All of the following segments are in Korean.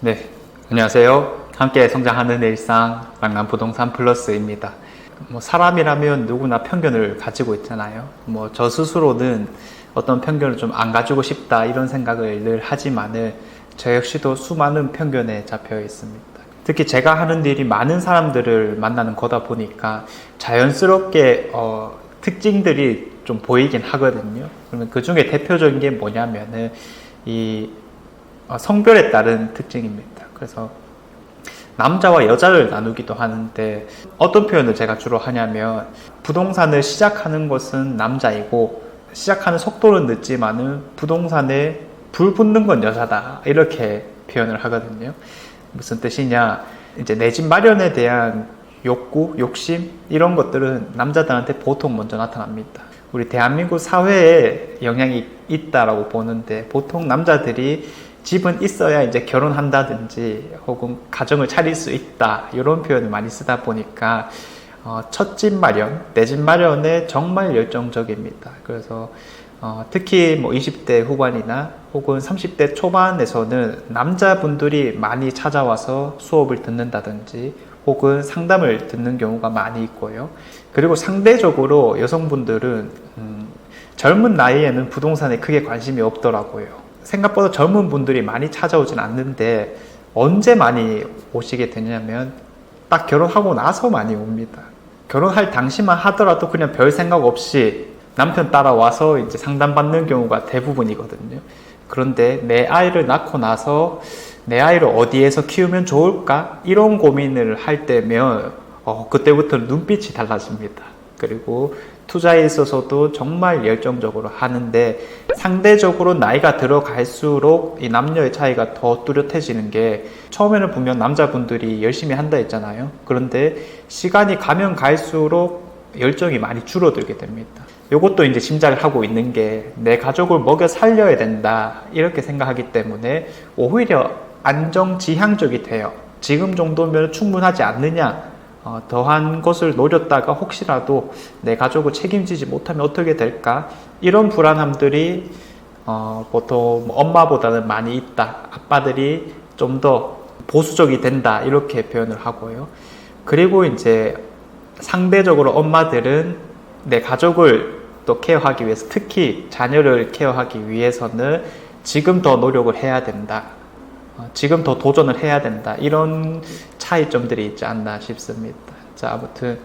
네, 안녕하세요. 함께 성장하는 일상 강남 부동산 플러스입니다. 사람이라면 누구나 편견을 가지고 있잖아요. 저 스스로는 어떤 편견을 좀 안 가지고 싶다 이런 생각을 늘 하지만은 저 역시도 수많은 편견에 잡혀 있습니다. 특히 제가 하는 일이 많은 사람들을 만나는 거다 보니까 자연스럽게 특징들이 좀 보이긴 하거든요. 그러면 그 중에 대표적인 게 뭐냐면은 이 성별에 따른 특징입니다. 그래서 남자와 여자를 나누기도 하는데 어떤 표현을 제가 주로 하냐면 부동산을 시작하는 것은 남자이고 시작하는 속도는 늦지만은 부동산에 불 붙는 건 여자다 이렇게 표현을 하거든요. 무슨 뜻이냐, 이제 내 집 마련에 대한 욕구, 욕심 이런 것들은 남자들한테 보통 먼저 나타납니다. 우리 대한민국 사회에 영향이 있다라고 보는데 보통 남자들이 집은 있어야 이제 결혼한다든지 혹은 가정을 차릴 수 있다 이런 표현을 많이 쓰다 보니까 첫 집 마련, 내 집 마련에 정말 열정적입니다. 그래서 특히 20대 후반이나 혹은 30대 초반에서는 남자분들이 많이 찾아와서 수업을 듣는다든지 혹은 상담을 듣는 경우가 많이 있고요. 그리고 상대적으로 여성분들은 젊은 나이에는 부동산에 크게 관심이 없더라고요. 생각보다 젊은 분들이 많이 찾아오진 않는데 언제 많이 오시게 되냐면 딱 결혼하고 나서 많이 옵니다. 결혼할 당시만 하더라도 그냥 별 생각 없이 남편 따라와서 이제 상담받는 경우가 대부분이거든요. 그런데 내 아이를 낳고 나서 내 아이를 어디에서 키우면 좋을까? 이런 고민을 할 때면 그때부터 눈빛이 달라집니다. 그리고 투자에 있어서도 정말 열정적으로 하는데 상대적으로 나이가 들어갈수록 이 남녀의 차이가 더 뚜렷해지는 게 처음에는 분명 남자분들이 열심히 한다 했잖아요. 그런데 시간이 가면 갈수록 열정이 많이 줄어들게 됩니다. 이것도 이제 짐작을 하고 있는 게 내 가족을 먹여 살려야 된다 이렇게 생각하기 때문에 오히려 안정지향적이 돼요. 지금 정도면 충분하지 않느냐, 더한 것을 노렸다가 혹시라도 내 가족을 책임지지 못하면 어떻게 될까, 이런 불안함들이 보통 엄마보다는 많이 있다, 아빠들이 좀 더 보수적이 된다 이렇게 표현을 하고요. 그리고 이제 상대적으로 엄마들은 내 가족을 또 케어하기 위해서, 특히 자녀를 케어하기 위해서는 지금 더 노력을 해야 된다, 지금 더 도전을 해야 된다, 이런 차이점들이 있지 않나 싶습니다. 자, 아무튼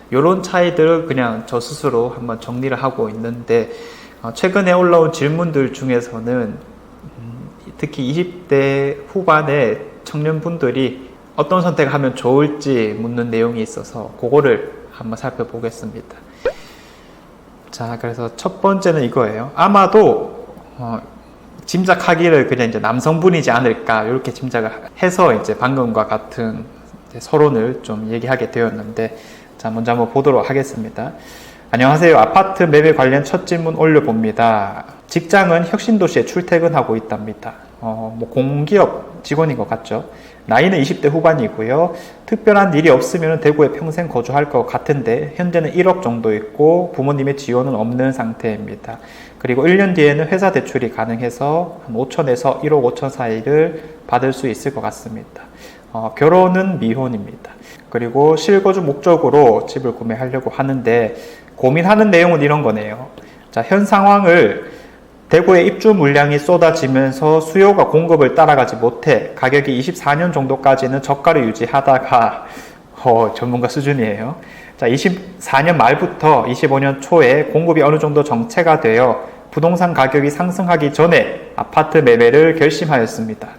이런 차이들을 그냥 저 스스로 한번 정리를 하고 있는데 최근에 올라온 질문들 중에서는 특히 20대 후반의 청년분들이 어떤 선택을 하면 좋을지 묻는 내용이 있어서 그거를 한번 살펴보겠습니다. 자, 그래서 첫 번째는 이거예요. 아마도 짐작하기를 그냥 이제 남성분이지 않을까 이렇게 짐작을 해서 이제 방금과 같은 서론을 좀 얘기하게 되었는데, 자, 먼저 한번 보도록 하겠습니다. 안녕하세요. 아파트 매매 관련 첫 질문 올려봅니다. 직장은 혁신도시에 출퇴근하고 있답니다. 공기업 직원인 것 같죠? 나이는 20대 후반이고요. 특별한 일이 없으면 대구에 평생 거주할 것 같은데 현재는 1억 정도 있고 부모님의 지원은 없는 상태입니다. 그리고 1년 뒤에는 회사 대출이 가능해서 한 5천에서 1억 5천 사이를 받을 수 있을 것 같습니다. 결혼은 미혼입니다. 그리고 실거주 목적으로 집을 구매하려고 하는데 고민하는 내용은 이런 거네요. 자, 현 상황을 대구에 입주 물량이 쏟아지면서 수요가 공급을 따라가지 못해 가격이 24년 정도까지는 저가를 유지하다가 전문가 수준이에요. 자, 24년 말부터 25년 초에 공급이 어느 정도 정체가 되어 부동산 가격이 상승하기 전에 아파트 매매를 결심하였습니다.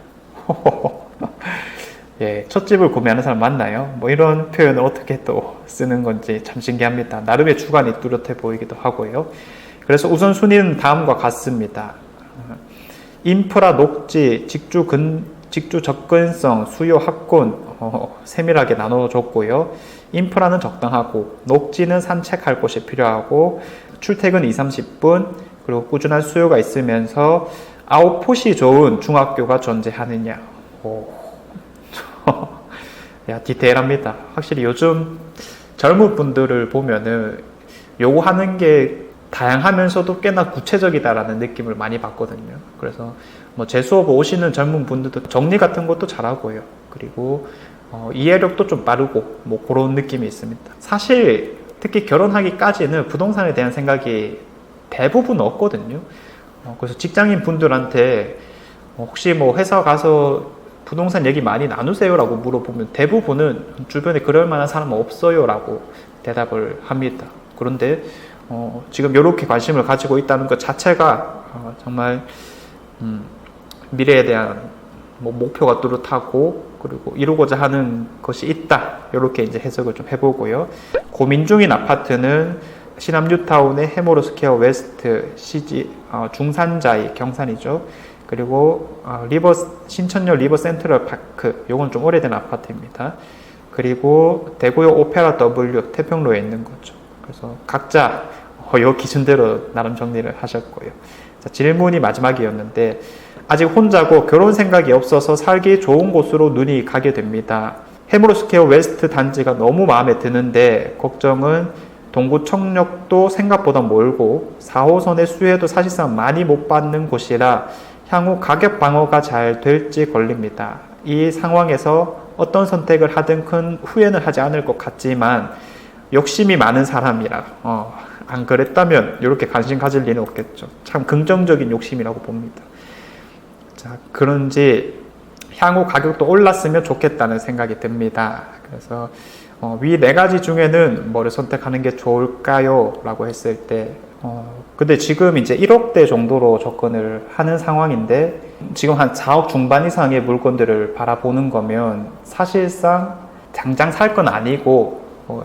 예, 첫 집을 구매하는 사람 맞나요? 이런 표현을 어떻게 또 쓰는 건지 참 신기합니다. 나름의 주관이 뚜렷해 보이기도 하고요. 그래서 우선순위는 다음과 같습니다. 인프라, 녹지, 직주 접근성, 수요 확군 세밀하게 나눠줬고요. 인프라는 적당하고 녹지는 산책할 곳이 필요하고 출퇴근 2-30분, 그리고 꾸준한 수요가 있으면서 아웃풋이 좋은 중학교가 존재하느냐. 야, 디테일합니다. 확실히 요즘 젊은 분들을 보면은 요구하는 게 다양하면서도 꽤나 구체적이다라는 느낌을 많이 받거든요. 그래서 뭐 제 수업 오시는 젊은 분들도 정리 같은 것도 잘하고요. 그리고 이해력도 좀 빠르고 뭐 그런 느낌이 있습니다. 사실 특히 결혼하기까지는 부동산에 대한 생각이 대부분 없거든요. 그래서 직장인 분들한테 혹시 뭐 회사 가서 부동산 얘기 많이 나누세요라고 물어보면 대부분은 주변에 그럴 만한 사람은 없어요라고 대답을 합니다. 그런데 지금 이렇게 관심을 가지고 있다는 것 자체가 정말 미래에 대한 뭐 목표가 뚜렷하고 그리고 이루고자 하는 것이 있다. 이렇게 이제 해석을 좀 해보고요. 고민 중인 아파트는 시남 뉴타운의 해모로 스퀘어 웨스트 CG 중산자이 경산이죠. 그리고 신천역 리버 센트럴 파크, 요건 좀 오래된 아파트입니다. 그리고 대구역 오페라 W 태평로에 있는 거죠. 그래서 각자 요 기준대로 나름 정리를 하셨고요. 자, 질문이 마지막이었는데 아직 혼자고 결혼 생각이 없어서 살기 좋은 곳으로 눈이 가게 됩니다. 해무로스퀘어 웨스트 단지가 너무 마음에 드는데 걱정은 동구청역도 생각보다 멀고 4호선의 수혜도 사실상 많이 못 받는 곳이라 향후 가격 방어가 잘 될지 걸립니다. 이 상황에서 어떤 선택을 하든 큰 후회는 하지 않을 것 같지만 욕심이 많은 사람이라 안 그랬다면 이렇게 관심 가질 리는 없겠죠. 참 긍정적인 욕심이라고 봅니다. 자, 그런지 향후 가격도 올랐으면 좋겠다는 생각이 듭니다. 그래서 위 4가지 중에는 뭐를 선택하는 게 좋을까요? 라고 했을 때 근데 지금 이제 1억대 정도로 접근을 하는 상황인데 지금 한 4억 중반 이상의 물건들을 바라보는 거면 사실상 당장 살 건 아니고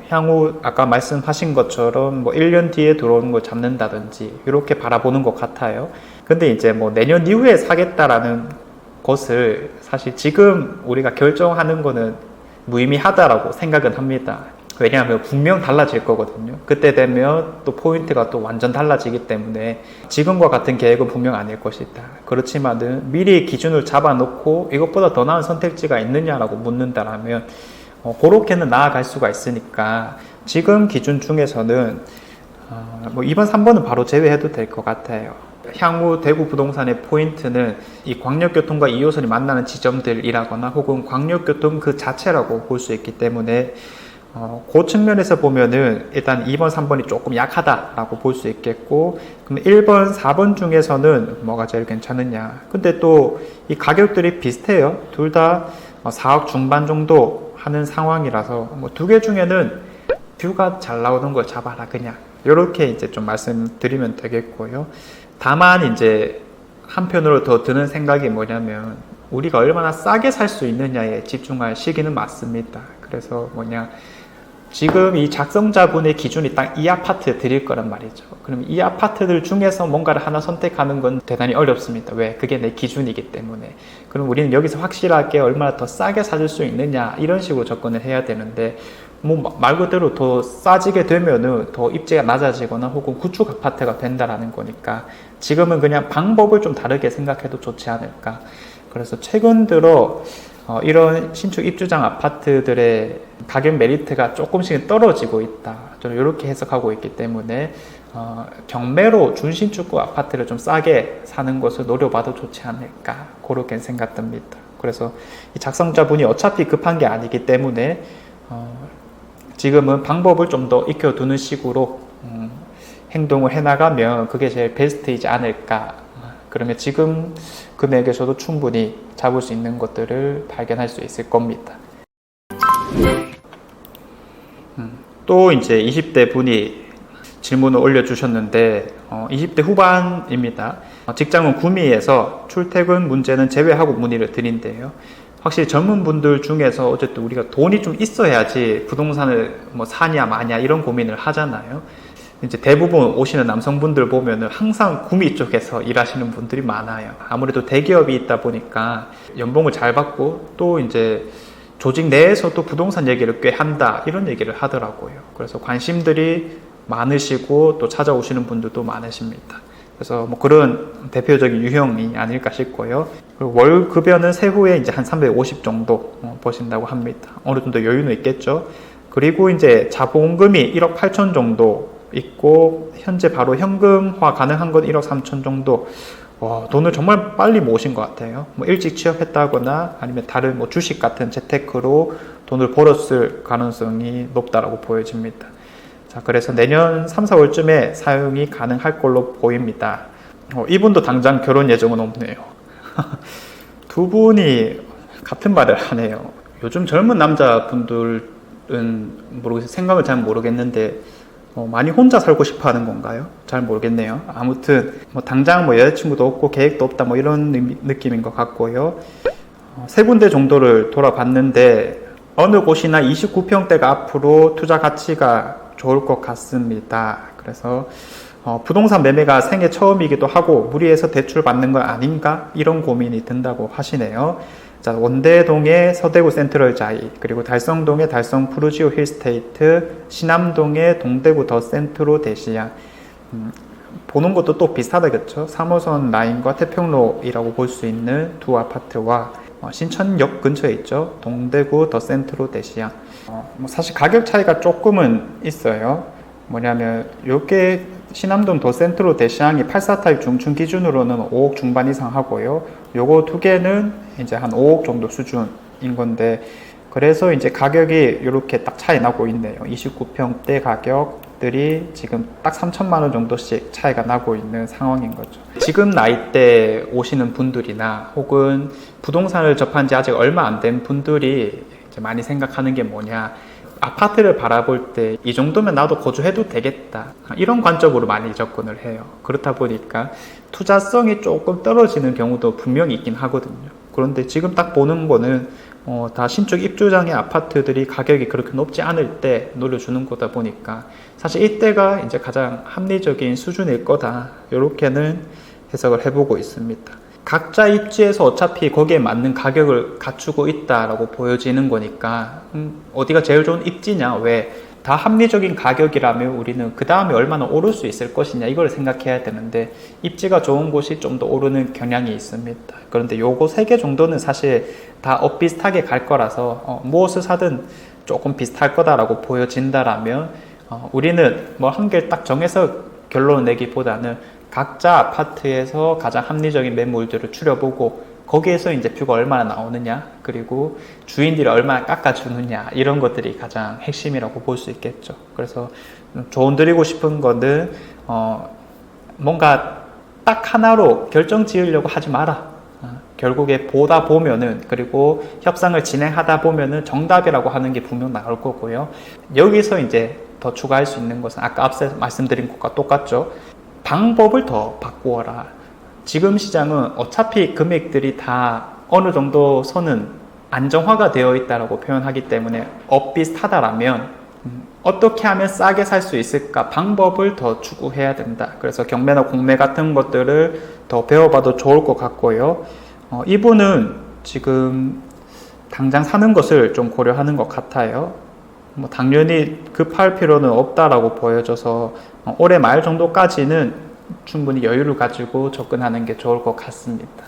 향후 아까 말씀하신 것처럼 뭐 1년 뒤에 들어오는 걸 잡는다든지 이렇게 바라보는 것 같아요. 근데 이제 뭐 내년 이후에 사겠다라는 것을 사실 지금 우리가 결정하는 거는 무의미하다라고 생각은 합니다. 왜냐하면 분명 달라질 거거든요. 그때 되면 또 포인트가 또 완전 달라지기 때문에 지금과 같은 계획은 분명 아닐 것이다. 그렇지만은 미리 기준을 잡아놓고 이것보다 더 나은 선택지가 있느냐라고 묻는다라면 그렇게는 나아갈 수가 있으니까 지금 기준 중에서는 뭐 2번, 3번은 바로 제외해도 될 것 같아요. 향후 대구 부동산의 포인트는 이 광역교통과 2호선이 만나는 지점들이라거나 혹은 광역교통 그 자체라고 볼 수 있기 때문에 그 측면에서 보면은 일단 2번, 3번이 조금 약하다라고 볼 수 있겠고 그럼 1번, 4번 중에서는 뭐가 제일 괜찮느냐. 근데 또 이 가격들이 비슷해요. 둘 다 4억 중반 정도 하는 상황이라서 뭐 2개 중에는 뷰가 잘 나오는 걸 잡아라 그냥 이렇게 이제 좀 말씀드리면 되겠고요. 다만 이제 한편으로 더 드는 생각이 뭐냐면 우리가 얼마나 싸게 살 수 있느냐에 집중할 시기는 맞습니다. 그래서 뭐냐 지금 이 작성자분의 기준이 딱 이 아파트 드릴 거란 말이죠. 그럼 이 아파트들 중에서 뭔가를 하나 선택하는 건 대단히 어렵습니다. 왜? 그게 내 기준이기 때문에. 그럼 우리는 여기서 확실하게 얼마나 더 싸게 사줄 수 있느냐 이런 식으로 접근을 해야 되는데 뭐 말 그대로 더 싸지게 되면은 더 입지가 낮아지거나 혹은 구축 아파트가 된다라는 거니까 지금은 그냥 방법을 좀 다르게 생각해도 좋지 않을까. 그래서 최근 들어 이런 신축 입주장 아파트들의 가격 메리트가 조금씩 떨어지고 있다. 저는 이렇게 해석하고 있기 때문에 경매로 준신축구 아파트를 좀 싸게 사는 것을 노려봐도 좋지 않을까 그렇게 생각됩니다. 그래서 이 작성자분이 어차피 급한 게 아니기 때문에 지금은 방법을 좀 더 익혀두는 식으로 행동을 해나가면 그게 제일 베스트이지 않을까. 그러면 지금 금액에서도 충분히 잡을 수 있는 것들을 발견할 수 있을 겁니다. 또 이제 20대 분이 질문을 올려주셨는데 20대 후반입니다. 직장은 구미에서 출퇴근 문제는 제외하고 문의를 드린대요. 확실히 젊은 분들 중에서 어쨌든 우리가 돈이 좀 있어야지 부동산을 뭐 사냐 마냐 이런 고민을 하잖아요. 이제 대부분 오시는 남성분들 보면은 항상 구미 쪽에서 일하시는 분들이 많아요. 아무래도 대기업이 있다 보니까 연봉을 잘 받고 또 이제 조직 내에서도 부동산 얘기를 꽤 한다 이런 얘기를 하더라고요. 그래서 관심들이 많으시고 또 찾아오시는 분들도 많으십니다. 그래서 뭐 그런 대표적인 유형이 아닐까 싶고요. 그리고 월 급여는 세후에 이제 한 350 정도 버신다고 합니다. 어느 정도 여유는 있겠죠. 그리고 이제 자본금이 1억 8천 정도 있고 현재 바로 현금화 가능한 건 1억 3천 정도. 돈을 정말 빨리 모으신 것 같아요. 뭐 일찍 취업했다거나 아니면 다른 뭐 주식 같은 재테크로 돈을 벌었을 가능성이 높다라고 보여집니다. 자, 그래서 내년 3, 4월쯤에 사용이 가능할 걸로 보입니다. 이분도 당장 결혼 예정은 없네요. 두 분이 같은 말을 하네요. 요즘 젊은 남자분들은 모르겠어요. 생각을 잘 모르겠는데 많이 혼자 살고 싶어 하는 건가요? 잘 모르겠네요. 아무튼 뭐 당장 뭐 여자친구도 없고 계획도 없다 뭐 이런 느낌인 것 같고요. 세 군데 정도를 돌아봤는데 어느 곳이나 29평대가 앞으로 투자 가치가 좋을 것 같습니다. 그래서 부동산 매매가 생애 처음이기도 하고 무리해서 대출 받는 건 아닌가 이런 고민이 든다고 하시네요. 자, 원대동의 서대구 센트럴 자이, 그리고 달성동의 달성 푸르지오 힐스테이트, 신암동의 동대구 더 센트로 대시양. 보는 것도 또 비슷하다, 그쵸? 3호선 라인과 태평로이라고 볼 수 있는 두 아파트와 신천역 근처에 있죠. 동대구 더 센트로 대시양. 뭐 사실 가격 차이가 조금은 있어요. 뭐냐면 요게 신암동 더 센트로 대시양이 84타입 중층 기준으로는 5억 중반 이상 하고요. 요거 두 개는 이제 한 5억 정도 수준인 건데, 그래서 이제 가격이 이렇게 딱 차이 나고 있네요. 29평대 가격들이 지금 딱 3천만 원 정도씩 차이가 나고 있는 상황인 거죠. 지금 나이대 오시는 분들이나 혹은 부동산을 접한 지 아직 얼마 안 된 분들이 이제 많이 생각하는 게 뭐냐, 아파트를 바라볼 때 이 정도면 나도 거주해도 되겠다, 이런 관점으로 많이 접근을 해요. 그렇다 보니까 투자성이 조금 떨어지는 경우도 분명히 있긴 하거든요. 그런데 지금 딱 보는 거는 다 신축 입주장의 아파트들이 가격이 그렇게 높지 않을 때 노려주는 거다 보니까 사실 이때가 이제 가장 합리적인 수준일 거다, 이렇게는 해석을 해보고 있습니다. 각자 입지에서 어차피 거기에 맞는 가격을 갖추고 있다라고 보여지는 거니까 어디가 제일 좋은 입지냐, 왜 다 합리적인 가격이라면 우리는 그 다음에 얼마나 오를 수 있을 것이냐 이걸 생각해야 되는데, 입지가 좋은 곳이 좀 더 오르는 경향이 있습니다. 그런데 요거 3개 정도는 사실 다 엇비슷하게 갈 거라서 무엇을 사든 조금 비슷할 거다라고 보여진다라면 우리는 뭐 한 개를 딱 정해서 결론을 내기보다는 각자 아파트에서 가장 합리적인 매물들을 추려보고 거기에서 이제 뷰가 얼마나 나오느냐, 그리고 주인들이 얼마나 깎아주느냐, 이런 것들이 가장 핵심이라고 볼 수 있겠죠. 그래서 조언 드리고 싶은 거는 뭔가 딱 하나로 결정 지으려고 하지 마라. 결국에 보다 보면은, 그리고 협상을 진행하다 보면은 정답이라고 하는 게 분명 나올 거고요. 여기서 이제 더 추가할 수 있는 것은 아까 앞서 말씀드린 것과 똑같죠. 방법을 더 바꾸어라. 지금 시장은 어차피 금액들이 다 어느 정도 선은 안정화가 되어 있다라고 표현하기 때문에 엇비슷하다라면 어떻게 하면 싸게 살 수 있을까, 방법을 더 추구해야 된다. 그래서 경매나 공매 같은 것들을 더 배워봐도 좋을 것 같고요. 이분은 지금 당장 사는 것을 좀 고려하는 것 같아요. 뭐 당연히 급할 필요는 없다라고 보여져서 올해 말 정도까지는 충분히 여유를 가지고 접근하는 게 좋을 것 같습니다.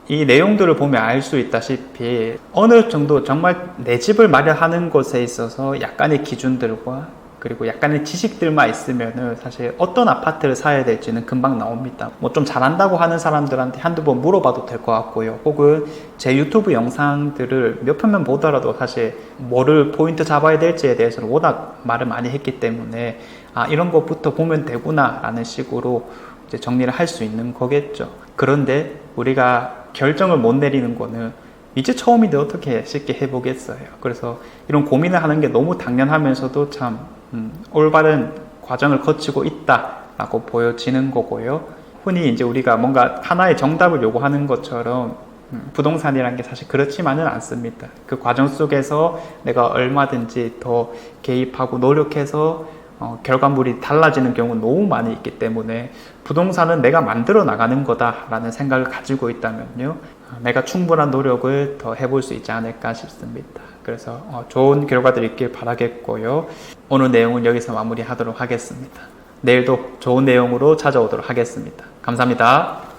이 내용들을 보면 알 수 있다시피 어느 정도 정말 내 집을 마련하는 것에 있어서 약간의 기준들과 그리고 약간의 지식들만 있으면은 사실 어떤 아파트를 사야 될지는 금방 나옵니다. 뭐 좀 잘한다고 하는 사람들한테 한두 번 물어봐도 될 것 같고요. 혹은 제 유튜브 영상들을 몇 편만 보더라도 사실 뭐를 포인트 잡아야 될지에 대해서는 워낙 말을 많이 했기 때문에 이런 것부터 보면 되구나 라는 식으로 이제 정리를 할 수 있는 거겠죠. 그런데 우리가 결정을 못 내리는 거는 이제 처음인데 어떻게 쉽게 해보겠어요. 그래서 이런 고민을 하는 게 너무 당연하면서도 참 올바른 과정을 거치고 있다라고 보여지는 거고요. 흔히 이제 우리가 뭔가 하나의 정답을 요구하는 것처럼 부동산이라는 게 사실 그렇지만은 않습니다. 그 과정 속에서 내가 얼마든지 더 개입하고 노력해서 결과물이 달라지는 경우는 너무 많이 있기 때문에 부동산은 내가 만들어 나가는 거다라는 생각을 가지고 있다면요, 내가 충분한 노력을 더 해볼 수 있지 않을까 싶습니다. 그래서 좋은 결과들이 있길 바라겠고요. 오늘 내용은 여기서 마무리하도록 하겠습니다. 내일도 좋은 내용으로 찾아오도록 하겠습니다. 감사합니다.